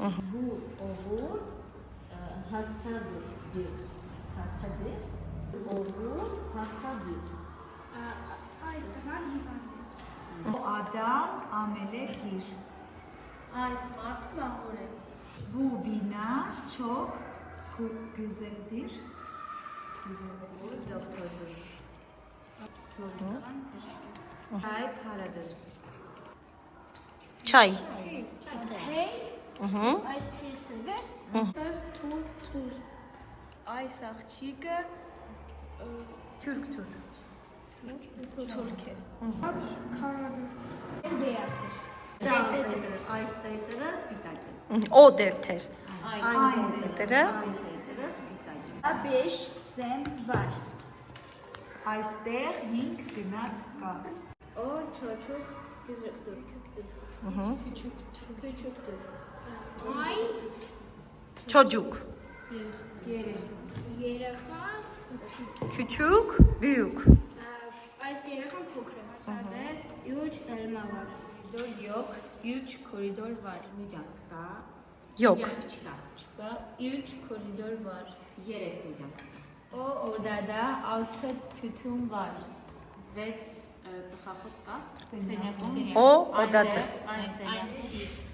Bu oğul hastadır. Hastadır. Oğul hastadır. Այստեղան հիվանդ է։ Bu adam amele gir. Այս մարդը մահոր է։ Bu bina çok güzeldir. Güzeldir. Doktordur։ Այ քարադր։ Çay. Թեյ, այս թեյսը այս թուր։ Այս աղջիկը Türktür. թուրք է։ Քարադր։ Բեյազդır։ Այստեղը սպիտակ է։ O defter. Այն Deftere. այստեղը սպիտակ է։ 5 ցեն var։ Այստեղ 5 գնաց կա։ O çocuk küçüktür. Küçüktür. Ay Çocuk. երեխա Küçük, büyük. այս երեխան փոքր է հաշարը 3 դարմա var։ Դոր yok, 3 koridor var։ Միջանցք կա։ Yok. Միջանցք չկա։ Չկա, 3 koridor var։ 3 միջանցք կա։ O odada 6 tütün var։ 6 ծխախոտ կա։ Սենյակում։ O odada. Այն սենյակում